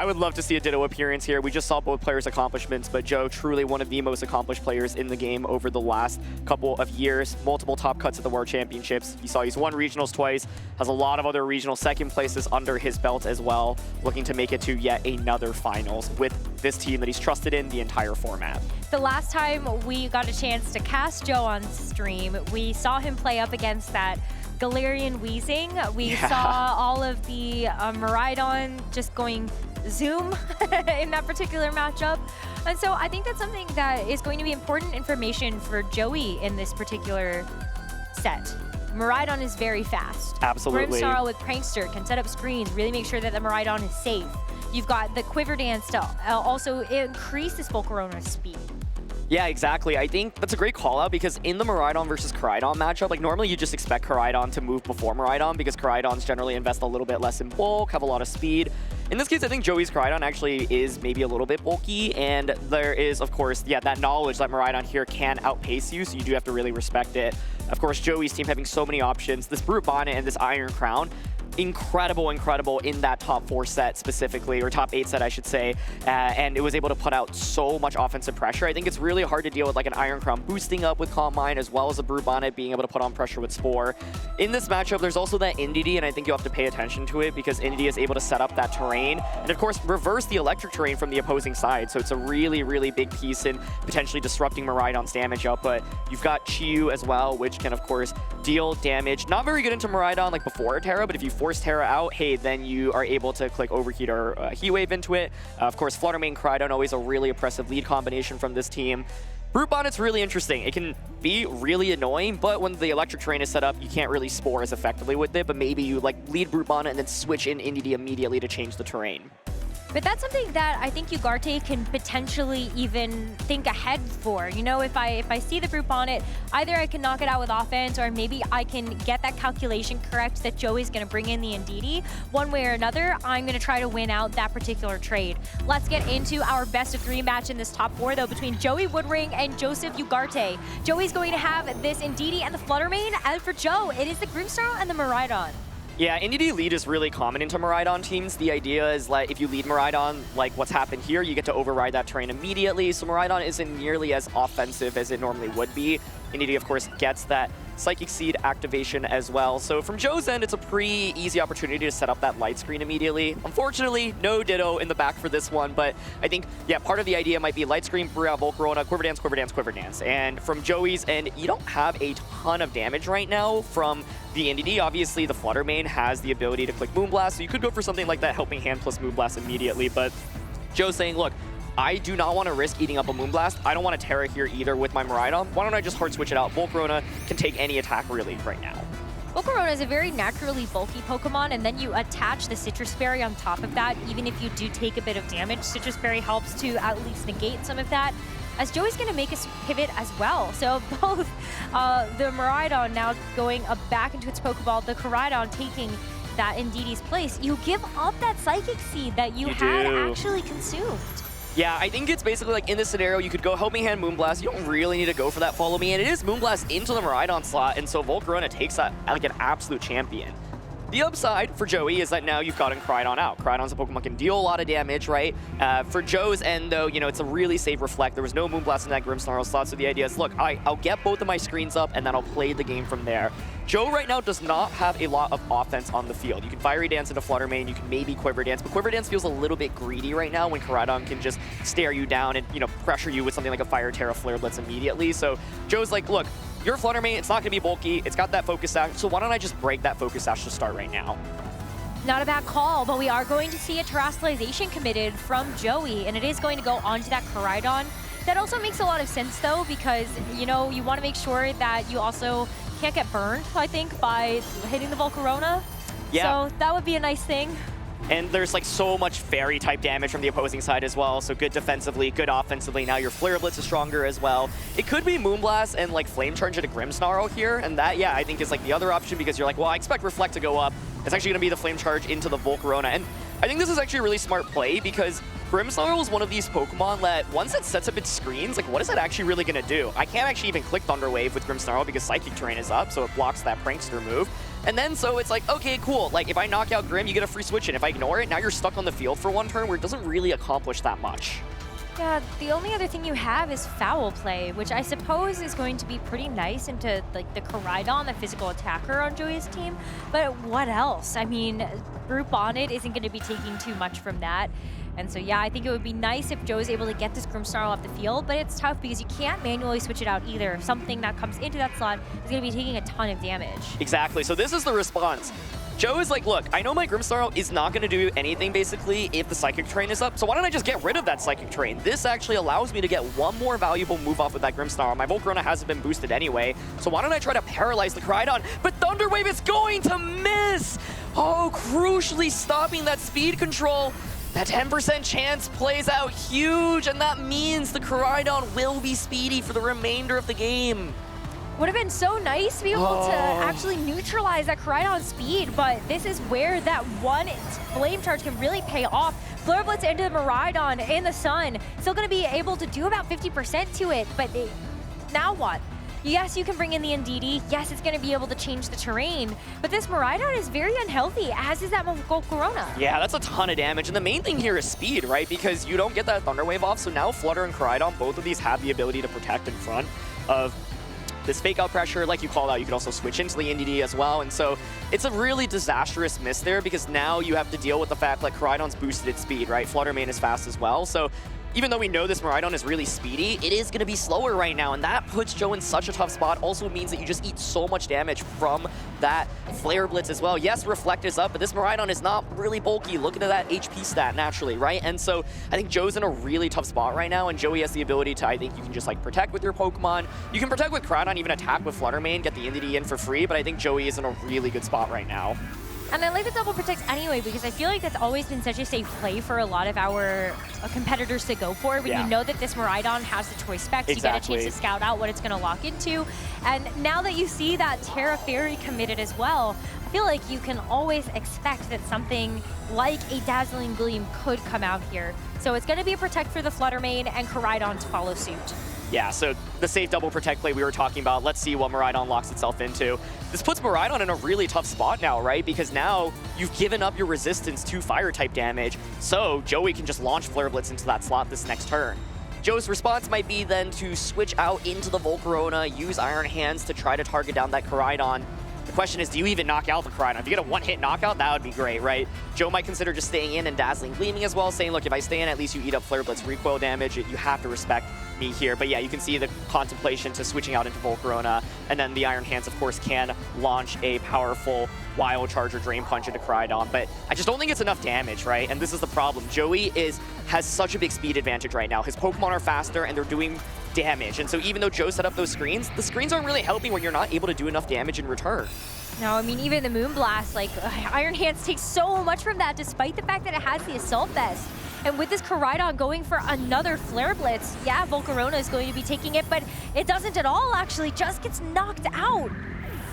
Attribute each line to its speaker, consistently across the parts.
Speaker 1: I would love to see a Ditto appearance here. We just saw both players' accomplishments, but Joe, truly one of the most accomplished players in the game over the last couple of years. Multiple top cuts at the World Championships. You saw he's won regionals twice, has a lot of other regional second places under his belt as well, looking to make it to yet another finals with this team that he's trusted in the entire format.
Speaker 2: The last time we got a chance to cast Joe on stream, we saw him play up against that Galarian Wheezing. We saw all of the Miraidon just going zoom in that particular matchup. And so I think that's something that is going to be important information for Joey in this particular set. Miraidon is very fast.
Speaker 1: Absolutely.
Speaker 2: Grimmsnarl with Prankster can set up screens, really make sure that the Miraidon is safe. You've got the Quiver Dance to also increase this Volcarona's speed.
Speaker 1: Yeah, exactly. I think that's a great call out because in the Miraidon versus Koraidon matchup, like normally you just expect Koraidon to move before Miraidon because Koraidons generally invest a little bit less in bulk, have a lot of speed. In this case, I think Joey's Koraidon actually is maybe a little bit bulky, and there is, of course, that knowledge that Miraidon here can outpace you, so you do have to really respect it. Of course, Joey's team having so many options. This Brute Bonnet and this Iron Crown, incredible in that top 4 set specifically, or top 8 set I should say, and it was able to put out so much offensive pressure. I think it's really hard to deal with like an Iron Crown boosting up with Calm Mind as well as a Brute Bonnet being able to put on pressure with Spore. In this matchup, there's also that Indeedee, and I think you have to pay attention to it because Indeedee is able to set up that terrain and of course reverse the electric terrain from the opposing side, so it's a really big piece in potentially disrupting Miraidon's damage output. You've got Chiyu as well, which can of course deal damage. Not very good into Miraidon like before Terra, but if you force Terra out, hey, then you are able to click Overheat or Heat Wave into it. Of course, Flutter Mane, Koraidon, always a really oppressive lead combination from this team. Brute Bonnet's really interesting. It can be really annoying, but when the electric terrain is set up, you can't really Spore as effectively with it, but maybe you like lead Brute Bonnet and then switch in Indeedee immediately to change the terrain.
Speaker 2: But that's something that I think Ugarte can potentially even think ahead for. You know, if I see the Brute Bonnet, either I can knock it out with offense, or maybe I can get that calculation correct that Joey's going to bring in the Indeedee. One way or another, I'm going to try to win out that particular trade. Let's get into our best of 3 match in this top 4, though, between Joey Woodring and Joseph Ugarte. Joey's going to have this Indeedee and the Flutter Mane, and for Joe, it is the Grimmsnarl and the Miraidon.
Speaker 1: Yeah, Indeedee lead is really common into Miraidon teams. The idea is like if you lead Miraidon, like what's happened here, you get to override that terrain immediately. So Miraidon isn't nearly as offensive as it normally would be. Indeedee, of course, gets that Psychic Seed activation as well. So from Joe's end, it's a pretty easy opportunity to set up that light screen immediately. Unfortunately, no Ditto in the back for this one, but I think, yeah, part of the idea might be light screen, Volcarona, Quiver Dance, Quiver Dance, Quiver Dance. And from Joey's end, you don't have a ton of damage right now from the Indeedee. Obviously, the Flutter Mane has the ability to click Moonblast, so you could go for something like that Helping Hand plus Moonblast immediately, but Joe's saying, look, I do not want to risk eating up a Moonblast. I don't want to Terra here either with my Miraidon. Why don't I just hard switch it out? Volcarona can take any attack really right now.
Speaker 2: Volcarona is a very naturally bulky Pokemon, and then you attach the Citrus Berry on top of that. Even if you do take a bit of damage, Citrus Berry helps to at least negate some of that, as Joey's going to make a pivot as well. So both the Miraidon now going back into its Pokeball, the Koraidon taking that Indeedee's place. You give up that Psychic Seed that you had actually consumed.
Speaker 1: Yeah, I think it's basically like in this scenario, you could go Helping Hand Moonblast. You don't really need to go for that Follow Me, and it is Moonblast into the Miraidon slot, and so Volcarona takes that like an absolute champion. The upside for Joey is that now you've gotten Koraidon out. Koraidon's a Pokemon that can deal a lot of damage, right? For Joe's end, though, you know, it's a really safe Reflect. There was no Moonblast in that Grimmsnarl slot, so the idea is, look, I'll get both of my screens up, and then I'll play the game from there. Joe right now does not have a lot of offense on the field. You can Fiery Dance into Flutter Mane, you can maybe Quiver Dance, but Quiver Dance feels a little bit greedy right now when Koraidon can just stare you down and, you know, pressure you with something like a Fire Terra Flare Blitz immediately. So Joe's like, look, your Flutter Mane, it's not going to be bulky, it's got that Focus Sash, so why don't I just break that Focus Sash to start right now?
Speaker 2: Not a bad call, but we are going to see a Terastallization committed from Joey, and it is going to go onto that Koraidon. That also makes a lot of sense, though, because, you know, you want to make sure that you also can't get burned, I think, by hitting the Volcarona.
Speaker 1: Yeah.
Speaker 2: So that would be a nice thing.
Speaker 1: And there's like so much fairy type damage from the opposing side as well. So good defensively, good offensively. Now your Flare Blitz is stronger as well. It could be Moonblast and like Flame Charge into Grimmsnarl here. And that, yeah, I think is like the other option because you're like, well, I expect Reflect to go up. It's actually going to be the Flame Charge into the Volcarona. And I think this is actually a really smart play because Grimmsnarl is one of these Pokemon that once it sets up its screens, like what is it actually really going to do? I can't actually even click Thunder Wave with Grimmsnarl because Psychic Terrain is up, so it blocks that Prankster move. And then so it's like, okay, cool. Like if I knock out Grim, you get a free switch in. If I ignore it, now you're stuck on the field for one turn where it doesn't really accomplish that much.
Speaker 2: Yeah, the only other thing you have is Foul Play, which I suppose is going to be pretty nice into like the Koraidon, the physical attacker on Joey's team. But what else? I mean, Group on it isn't going to be taking too much from that. And so, yeah, I think it would be nice if Joe is able to get this Grimmsnarl off the field, but it's tough because you can't manually switch it out either. Something that comes into that slot is going to be taking a ton of damage.
Speaker 1: Exactly. So this is the response. Joe is like, look, I know my Grimmsnarl is not going to do anything, basically, if the Psychic Terrain is up, so why don't I just get rid of that Psychic Terrain? This actually allows me to get one more valuable move off with that Grimmsnarl. My Volcarona hasn't been boosted anyway, so why don't I try to paralyze the Koraidon? But Thunder Wave is going to miss! Oh, crucially stopping that speed control. That 10% chance plays out huge, and that means the Koraidon will be speedy for the remainder of the game.
Speaker 2: Would have been so nice to be able to actually neutralize that Koraidon speed, but this is where that one Flame Charge can really pay off. Flare Blitz into the Miraidon in the sun. Still going to be able to do about 50% to it, but now what? Yes, you can bring in the Indeedee. Yes, it's going to be able to change the terrain, but this Miraidon is very unhealthy, as is that Volcarona.
Speaker 1: Yeah, that's a ton of damage, and the main thing here is speed, right? Because you don't get that Thunder Wave off, so now Flutter and Koraidon, both of these have the ability to protect in front of this fake out pressure. Like you called out, you can also switch into the Indeedee as well, and so it's a really disastrous miss there because now you have to deal with the fact that Koraidon's boosted its speed, right? Flutter Mane is fast as well, so even though we know this Miraidon is really speedy, it is going to be slower right now, and that puts Joe in such a tough spot. Also means that you just eat so much damage from that Flare Blitz as well. Yes, Reflect is up, but this Miraidon is not really bulky. Look at that HP stat naturally, right? And so I think Joe's in a really tough spot right now, and Joey has the ability to, I think you can just like protect with your Pokemon. You can protect with Koraidon, even attack with Flutter Mane, get the Indeedee in for free, but I think Joey is in a really good spot right now.
Speaker 2: And I like the double protect anyway because I feel like that's always been such a safe play for a lot of our competitors to go for when you know that this Miraidon has the choice specs. You get a chance to scout out what it's going to lock into. And now that you see that Terra Fairy committed as well, I feel like you can always expect that something like a Dazzling Gleam could come out here. So it's going to be a protect for the Flutter Mane and Koraidon to follow suit.
Speaker 1: Yeah, so the safe double protect play we were talking about, let's see what Miraidon locks itself into. This puts Miraidon in a really tough spot now, right? Because now you've given up your resistance to fire type damage, so Joey can just launch Flare Blitz into that slot this next turn. Joe's response might be then to switch out into the Volcarona, use Iron Hands to try to target down that Koraidon. The question is, do you even knock out the Koraidon? If you get a one-hit knockout, that would be great, right? Joe might consider just staying in and Dazzling Gleaming as well, saying, look, if I stay in, at least you eat up Flare Blitz recoil damage. You have to respect me here. But yeah, you can see the contemplation to switching out into Volcarona, and then the Iron Hands, of course, can launch a powerful Wild Charge or Drain Punch into Koraidon, but I just don't think it's enough damage, right? And this is the problem. Joey has such a big speed advantage right now. His Pokemon are faster, and they're doing damage. And so even though Joe set up those screens, the screens aren't really helping when you're not able to do enough damage in return.
Speaker 2: No, I mean, even the Moonblast, like, Iron Hands takes so much from that, despite the fact that it has the Assault Vest. And with this Koraidon going for another Flare Blitz, yeah, Volcarona is going to be taking it, but it doesn't at all, actually, just gets knocked out.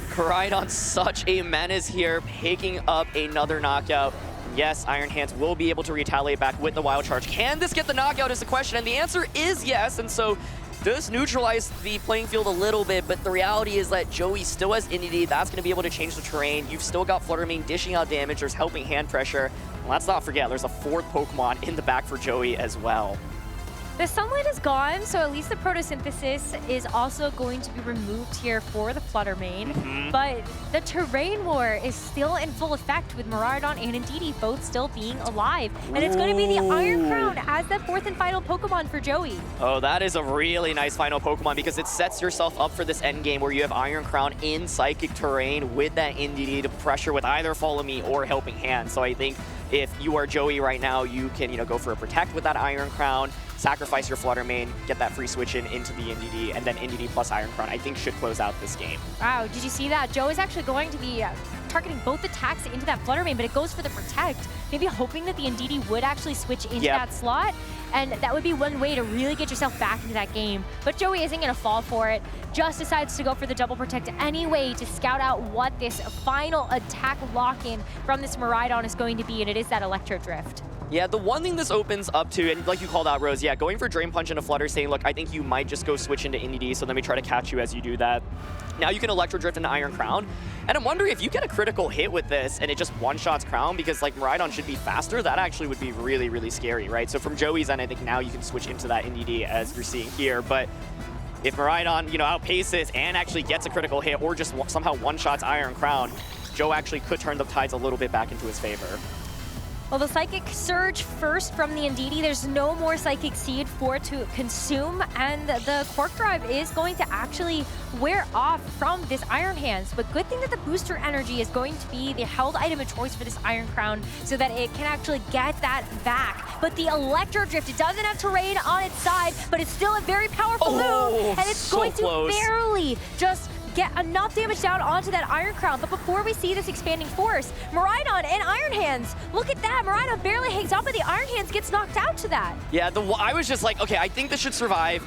Speaker 1: Koraidon, such a menace here, picking up another knockout. Yes, Iron Hands will be able to retaliate back with the Wild Charge. Can this get the knockout is the question, and the answer is yes, and so does neutralize the playing field a little bit, but the reality is that Joey still has Indeedee. That's going to be able to change the terrain. You've still got Flutter Mane dishing out damage. There's helping hand pressure. And let's not forget, there's a fourth Pokemon in the back for Joey as well.
Speaker 2: The sunlight is gone, so at least the photosynthesis is also going to be removed here for the Flutter Mane. But the terrain war is still in full effect with Miraidon and Indeedee both still being alive. And it's going to be the Iron Crown as the fourth and final Pokemon for Joey.
Speaker 1: Oh, that is a really nice final Pokemon because it sets yourself up for this end game where you have Iron Crown in Psychic Terrain with that Indeedee to pressure with either Follow Me or Helping Hand. So I think if you are Joey right now, you can go for a Protect with that Iron Crown, sacrifice your Flutter Mane, get that free switch in into the Indeedee, and then Indeedee plus Iron Crown, I think, should close out this game.
Speaker 2: Wow, did you see that? Joe is actually going to be targeting both attacks into that Flutter Mane, but it goes for the Protect, maybe hoping that the Indeedee would actually switch into that slot, and that would be one way to really get yourself back into that game. But Joey isn't going to fall for it, just decides to go for the double Protect anyway to scout out what this final attack lock-in from this Miraidon is going to be, and it is that Electro Drift.
Speaker 1: Yeah, the one thing this opens up to, and like you called out, Rose, yeah, going for Drain Punch into Flutter, saying, look, I think you might just go switch into Indie D, so let me try to catch you as you do that. Now you can Electro Drift into Iron Crown, and I'm wondering if you get a critical hit with this and it just one-shots Crown, because like Miraidon should be faster, that actually would be really, really scary, right? So from Joey's end, I think now you can switch into that Indie D as you're seeing here, but if Miraidon, you know, outpaces and actually gets a critical hit or just somehow one-shots Iron Crown, Joe actually could turn the tides a little bit back into his favor.
Speaker 2: Well, the Psychic Surge first from the Indeedee. There's no more Psychic Seed for it to consume, and the Quark Drive is going to actually wear off from this Iron Hands. But good thing that the Booster Energy is going to be the held item of choice for this Iron Crown so that it can actually get that back. But the Electro Drift, it doesn't have terrain on its side, but it's still a very powerful move, and it's
Speaker 1: so
Speaker 2: going
Speaker 1: close.
Speaker 2: to barely just get enough damage down onto that Iron Crown. But before we see this expanding force, Miraidon and Iron Hands, look at that. Miraidon barely hangs up, but the Iron Hands gets knocked out to that.
Speaker 1: Yeah, I was just like, okay, I think this should survive.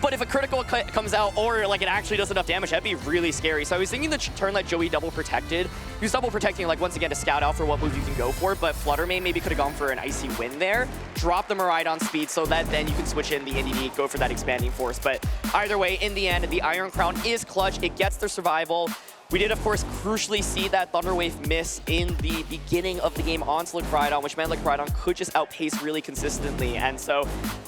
Speaker 1: But if a critical comes out or like it actually does enough damage, that'd be really scary. So I was thinking the turn that Joey double protected. He was double protecting like once again to scout out for what move you can go for, but Flutter Mane maybe could have gone for an Icy Wind there. Drop the Miraidon speed so that then you can switch in the Indie, go for that expanding force. But either way, in the end, the Iron Crown is clutch. It gets the survival. We did, of course, crucially see that Thunder Wave miss in the beginning of the game onto Koraidon, which meant like Koraidon could just outpace really consistently. And so,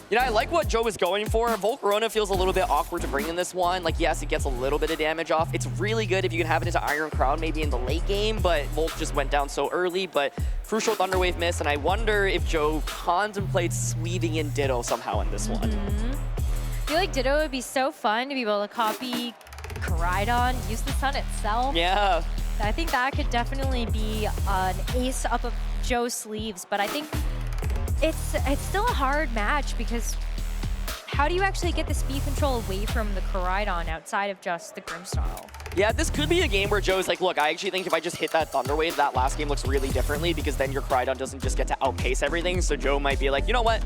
Speaker 1: you know, I like what Joe was going for. Volcarona feels a little bit awkward to bring in this one. Like, yes, it gets a little bit of damage off. It's really good if you can have it into Iron Crown maybe in the late game, but Volk just went down so early. But crucial Thunder Wave miss, and I wonder if Joe contemplates weaving in Ditto somehow in this one.
Speaker 2: I feel like Ditto would be so fun to be able to copy Koraidon, use the sun itself.
Speaker 1: Yeah.
Speaker 2: I think that could definitely be an ace up of Joe's sleeves, but I think it's still a hard match because how do you actually get the speed control away from the Koraidon outside of just the Grimmsnarl?
Speaker 1: Yeah, this could be a game where Joe's like, look, I actually think if I just hit that Thunder Wave, that last game looks really differently because then your Koraidon doesn't just get to outpace everything. So Joe might be like, you know what?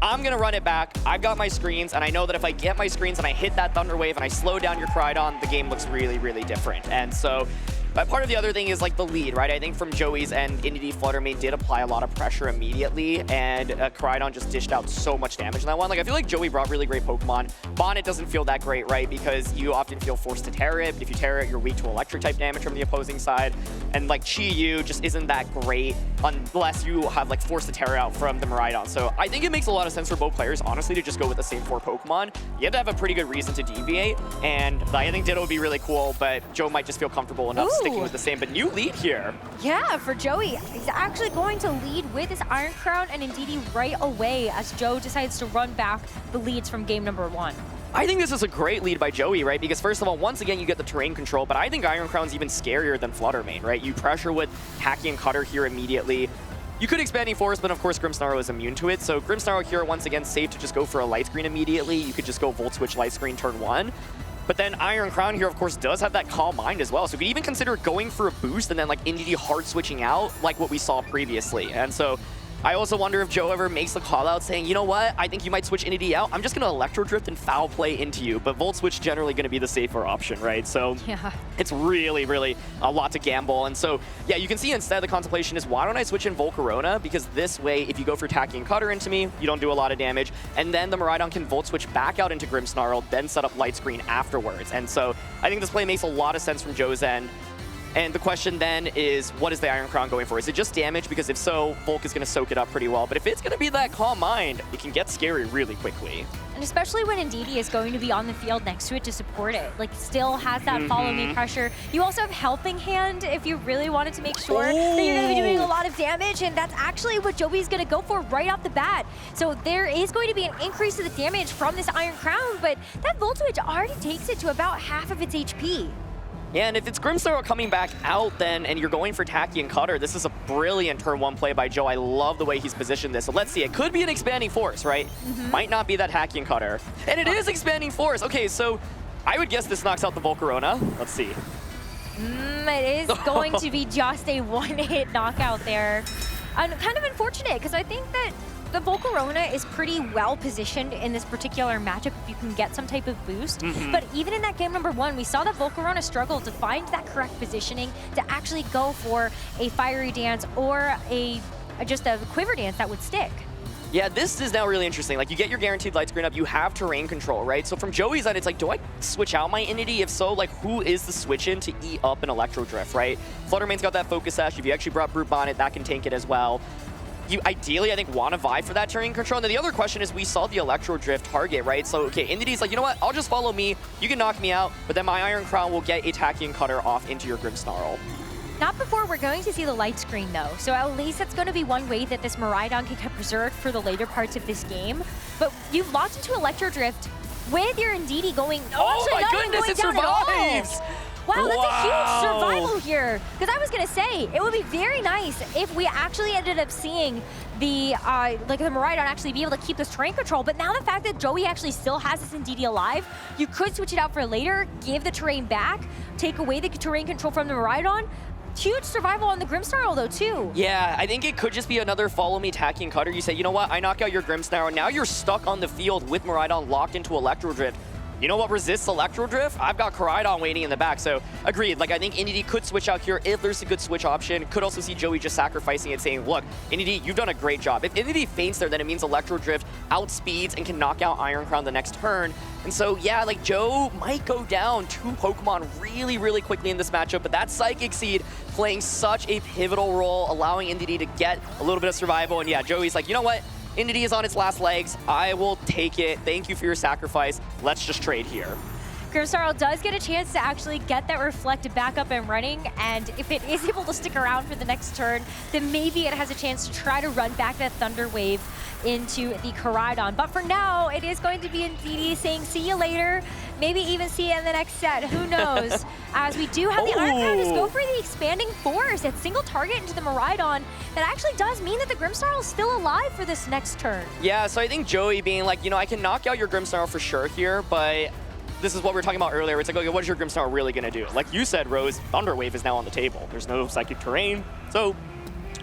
Speaker 1: I'm going to run it back. I've got my screens, and I know that if I get my screens and I hit that Thunder Wave and I slow down your Koraidon, the game looks really, really different. And so but part of the other thing is like the lead, right? I think from Joey's end, Indie Flutter Mane did apply a lot of pressure immediately, and Koraidon just dished out so much damage in that one. Like, I feel like Joey brought really great Pokemon. Bonnet doesn't feel that great, right? Because you often feel forced to tear it. If you tear it, you're weak to electric type damage from the opposing side. And like Chi-Yu just isn't that great unless you have like forced to tear out from the Miraidon. So I think it makes a lot of sense for both players, honestly, to just go with the same 4 Pokemon. You have to have a pretty good reason to deviate, and I think Ditto would be really cool, but Joe might just feel comfortable enough sticking with the same. But new lead here.
Speaker 2: Yeah, for Joey. He's actually going to lead with his Iron Crown and Indeedee right away as Joe decides to run back the leads from game number 1.
Speaker 1: I think this is a great lead by Joey, right? Because first of all, once again, you get the terrain control, but I think Iron Crown's even scarier than Flutter Mane, right? You pressure with Hacky and Cutter here immediately. You could Expanding Force, but of course Grimmsnarl is immune to it. So Grimmsnarl here, once again, safe to just go for a Light Screen immediately. You could just go Volt Switch Light Screen turn 1. But then Iron Crown here, of course, does have that Calm Mind as well. So you could even consider going for a boost and then like Indeedee hard switching out like what we saw previously. And so I also wonder if Joe ever makes the call out saying, you know what, I think you might switch Indeedee out. I'm just going to Electro Drift and Foul Play into you. But Volt Switch generally going to be the safer option, right? So yeah, it's really, really a lot to gamble. And so, yeah, you can see instead the contemplation is, why don't I switch in Volcarona? Because this way, if you go for Tacky and Cutter into me, you don't do a lot of damage. And then the Miraidon can Volt Switch back out into Grimmsnarl, then set up Light Screen afterwards. And so I think this play makes a lot of sense from Joe's end. And the question then is, what is the Iron Crown going for? Is it just damage? Because if so, Volk is going to soak it up pretty well. But if it's going to be that Calm Mind, it can get scary really quickly.
Speaker 2: And especially when Indeedee is going to be on the field next to it to support it. Like, still has that follow me pressure. You also have Helping Hand if you really wanted to make sure that you're going to be doing a lot of damage. And that's actually what Joey's going to go for right off the bat. So there is going to be an increase to the damage from this Iron Crown, but that Volt Switch already takes it to about half of its HP.
Speaker 1: Yeah, and if it's Grimmsnarl coming back out then, and you're going for Tacky and Cutter, this is a brilliant turn 1 play by Joe. I love the way he's positioned this. So let's see, it could be an Expanding Force, right? Might not be that Hacky and Cutter. And it is Expanding Force. Okay, so I would guess this knocks out the Volcarona. Let's see.
Speaker 2: It is going to be just a 1-hit knockout there. And kind of unfortunate, because I think that the Volcarona is pretty well positioned in this particular matchup if you can get some type of boost. But even in that game number 1, we saw that Volcarona struggle to find that correct positioning to actually go for a Fiery Dance or a just a Quiver Dance that would stick.
Speaker 1: Yeah, this is now really interesting. Like, you get your guaranteed light screen up, you have terrain control, right? So from Joey's end, it's like, do I switch out my Entity? If so, like, who is the switch in to eat up an Electro Drift, right? Fluttermane's got that Focus Sash. If you actually brought Brute Bonnet, that can tank it as well. You ideally, I think, want to vie for that terrain control. And then the other question is, we saw the Electro Drift target, right? So, okay, Entity's like, you know what? I'll just follow me. You can knock me out, but then my Iron Crown will get a Tachyon Cutter off into your Grimmsnarl.
Speaker 2: Not before we're going to see the light screen, though. So at least that's going to be one way that this Miraidon can get preserved for the later parts of this game. But you've locked into Electro Drift with your Ndidi going...
Speaker 1: Oh my goodness, it survives!
Speaker 2: Wow, that's a huge survival here. Because I was going to say, it would be very nice if we actually ended up seeing the Miraidon actually be able to keep this terrain control. But now the fact that Joey actually still has this Ndidi alive, you could switch it out for later, give the terrain back, take away the terrain control from the Miraidon. Huge survival on the Grimmsnarl, though, too.
Speaker 1: Yeah, I think it could just be another follow me Tachyon Cutter. You say, you know what, I knock out your Grimmsnarl, and now you're stuck on the field with Miraidon locked into Electro Drift. You know what resists Electro Drift? I've got Koraidon waiting in the back, so agreed. Like, I think Entity could switch out here if there's a good switch option. Could also see Joey just sacrificing it, saying, look, Entity, you've done a great job. If Entity faints there, then it means Electro Drift outspeeds and can knock out Iron Crown the next turn. And so, yeah, like, Joe might go down 2 Pokemon really, really quickly in this matchup, but that Psychic Seed playing such a pivotal role, allowing Entity to get a little bit of survival. And yeah, Joey's like, you know what? Entity is on its last legs. I will take it. Thank you for your sacrifice. Let's just trade here.
Speaker 2: Grimmsnarl does get a chance to actually get that Reflect back up and running, and if it is able to stick around for the next turn, then maybe it has a chance to try to run back that Thunder Wave into the Koraidon. But for now, it is going to be Ndidi saying, see you later, maybe even see you in the next set, who knows? As we do have the Iron Crown just go for the Expanding Force. It's single target into the Miraidon. That actually does mean that the Grimmsnarl is still alive for this next turn.
Speaker 1: Yeah, so I think Joey being like, you know, I can knock out your Grimmsnarl for sure here, but this is what we were talking about earlier. It's like, okay, what is your Grimmsnarl really going to do? Like you said, Rose, Thunder Wave is now on the table. There's no Psychic Terrain, so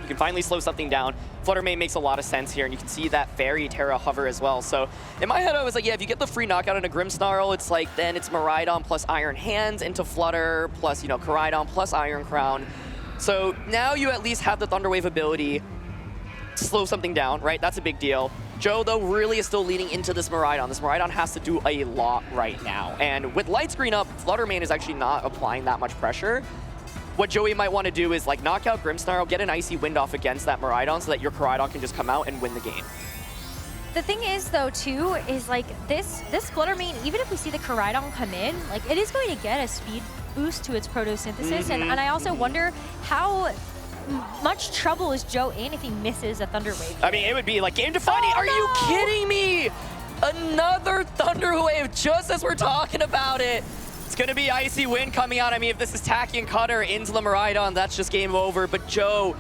Speaker 1: you can finally slow something down. Fluttermane makes a lot of sense here, and you can see that Fairy Terra hover as well. So in my head, I was like, yeah, if you get the free knockout on a Grimmsnarl, it's like, then it's Miraidon plus Iron Hands into Flutter, plus, you know, Koraidon plus Iron Crown. So now you at least have the Thunder Wave ability to slow something down, right? That's a big deal. Joe, though, really is still leaning into this Miraidon. This Miraidon has to do a lot right now. And with Light Screen up, Fluttermane is actually not applying that much pressure. What Joey might want to do is like knock out Grimmsnarl, get an Icy Wind off against that Miraidon so that your Koraidon can just come out and win the game.
Speaker 2: The thing is, though, too, is like this Fluttermane, even if we see the Koraidon come in, like it is going to get a speed boost to its photosynthesis. And I also wonder how much trouble is Joe in if he misses a Thunder Wave.
Speaker 1: I mean, it would be like game defining. Are you kidding me? Another Thunder Wave just as we're talking about it. It's going to be Icy Wind coming out. I mean, if this is Tachyon Cutter into the Miraidon, that's just game over. But Joe,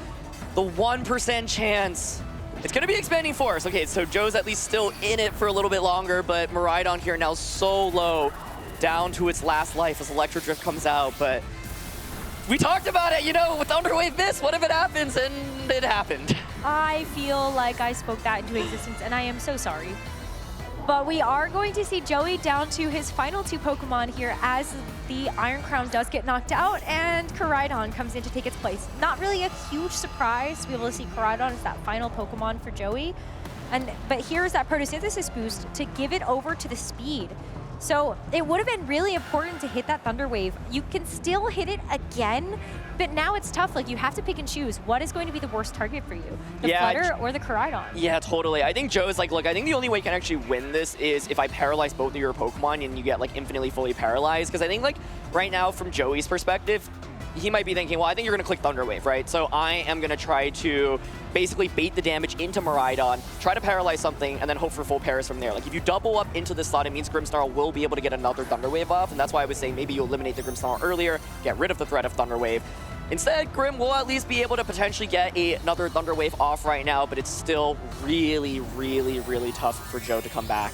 Speaker 1: the 1% chance. It's going to be Expanding Force. Okay, so Joe's at least still in it for a little bit longer, but Miraidon here now so low, down to its last life as Electro Drift comes out. But we talked about it, you know, with Thunder Wave miss, what if it happens? And it happened.
Speaker 2: I feel like I spoke that into existence, and I am so sorry. But we are going to see Joey down to his final 2 Pokemon here as the Iron Crown does get knocked out and Koraidon comes in to take its place. Not really a huge surprise to be able to see Koraidon as that final Pokemon for Joey. But here's that photosynthesis boost to give it over to the speed. So it would have been really important to hit that Thunder Wave. You can still hit it again, but now it's tough. Like, you have to pick and choose. What is going to be the worst target for you? The Flutter or the Koraidon? Yeah,
Speaker 1: totally. I think Joe's like, look, I think the only way I can actually win this is if I paralyze both of your Pokemon and you get, like, infinitely fully paralyzed. Because I think, like, right now, from Joey's perspective, he might be thinking, well, I think you're going to click Thunder Wave, right? So I am going to try to basically bait the damage into Miraidon, try to paralyze something, and then hope for full paras from there. Like, if you double up into this slot, it means Grimmsnarl will be able to get another Thunder Wave off, and that's why I was saying maybe you eliminate the Grimmsnarl earlier, get rid of the threat of Thunder Wave. Instead, Grim will at least be able to potentially get another Thunder Wave off right now, but it's still really, really, really tough for Joe to come back.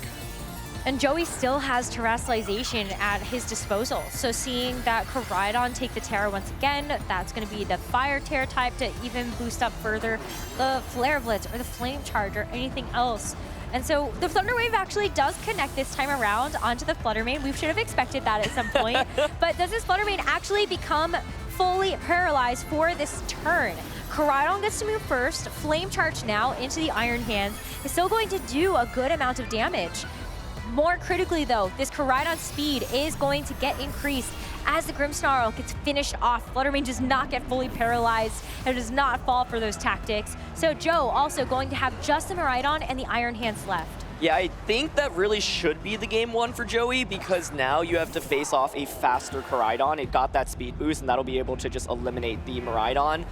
Speaker 2: And Joey still has Terastallization at his disposal. So seeing that Koraidon take the Terra once again, that's going to be the Fire Terra type to even boost up further the Flare Blitz or the Flame Charge or anything else. And so the Thunder Wave actually does connect this time around onto the Fluttermane. We should have expected that at some point. But does this Fluttermane actually become fully paralyzed for this turn. Koraidon gets to move first. Flame Charge now into the Iron Hands is still going to do a good amount of damage. More critically though, this Koraidon speed is going to get increased as the Grimmsnarl gets finished off. Fluttermane does not get fully paralyzed and does not fall for those tactics. So Joe also going to have just the Miraidon and the Iron Hands left.
Speaker 1: Yeah, I think that really should be the game one for Joey, because now you have to face off a faster Koraidon. It got that speed boost, and that'll be able to just eliminate the Miraidon.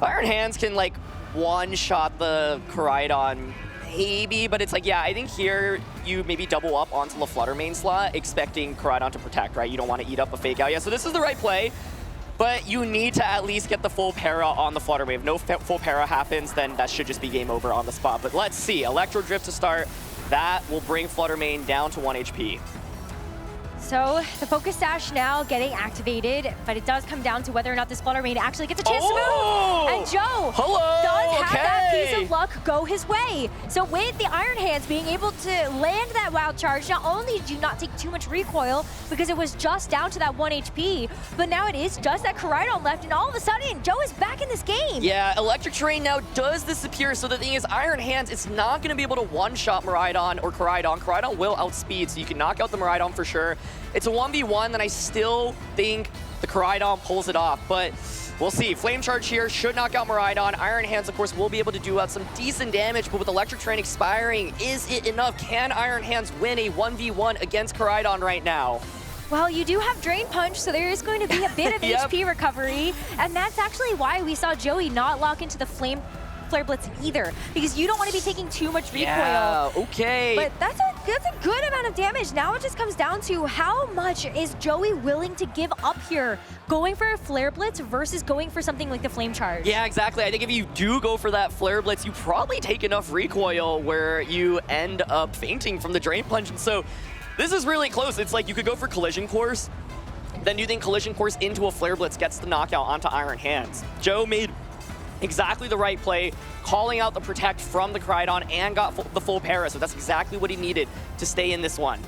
Speaker 1: Iron Hands can like one-shot the Koraidon, maybe, but it's like, yeah, I think here you maybe double up onto the Fluttermane slot, expecting Koraidon to protect, right? You don't want to eat up a fake out. Yeah, so this is the right play, but you need to at least get the full para on the Fluttermane. If no full para happens, then that should just be game over on the spot. But let's see, Electro Drift to start. That will bring Fluttermane down to 1 HP.
Speaker 2: So the Focus Sash now getting activated, but it does come down to whether or not this Fluttermane actually gets a chance to move. And Joe does have that piece of luck go his way. So with the Iron Hands being able to land that Wild Charge, not only do you not take too much recoil because it was just down to that 1 HP, but now it is just that Koraidon left, and all of a sudden Joe is back in this game.
Speaker 1: Yeah, Electric Terrain now does disappear. So the thing is, Iron Hands, it's not going to be able to one-shot Miraidon or Koraidon. Koraidon will outspeed, so you can knock out the Miraidon for sure. It's a 1v1, and I still think the Koraidon pulls it off, but we'll see. Flame Charge here should knock out Miraidon. Iron Hands, of course, will be able to do out some decent damage, but with Electric Terrain expiring, is it enough? Can Iron Hands win a 1v1 against Koraidon right now?
Speaker 2: Well, you do have Drain Punch, so there is going to be a bit of HP recovery, and that's actually why we saw Joey not lock into the Flare Blitz either, because you don't want to be taking too much recoil.
Speaker 1: Yeah, okay.
Speaker 2: But that's a good amount of damage. Now it just comes down to how much is Joey willing to give up here, going for a Flare Blitz versus going for something like the Flame Charge.
Speaker 1: Yeah, exactly. I think if you do go for that Flare Blitz, you probably take enough recoil where you end up fainting from the Drain Punch. And so this is really close. It's like you could go for Collision Course, then you think Collision Course into a Flare Blitz gets the knockout onto Iron Hands. Joe made exactly the right play, calling out the Protect from the Koraidon and got the full para, so that's exactly what he needed to stay in this one.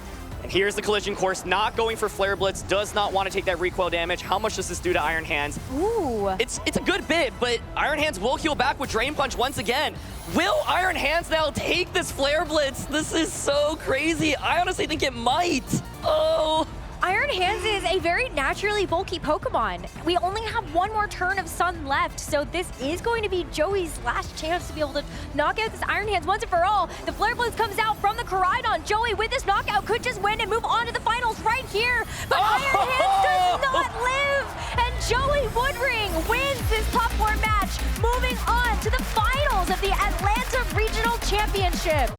Speaker 1: And here's the Collision Course, not going for Flare Blitz, does not want to take that recoil damage. How much does this do to Iron Hands?
Speaker 2: Ooh.
Speaker 1: It's a good bit, but Iron Hands will heal back with Drain Punch once again. Will Iron Hands now take this Flare Blitz? This is so crazy. I honestly think it might. Oh.
Speaker 2: Iron Hands is a very naturally bulky Pokemon. We only have one more turn of Sun left, so this is going to be Joey's last chance to be able to knock out this Iron Hands once and for all. The Flare Blitz comes out from the Koraidon. Joey, with this knockout, could just win and move on to the finals right here, but Iron Hands does not live, and Joey Woodring wins this top 4 match, moving on to the finals of the Atlanta Regional Championship.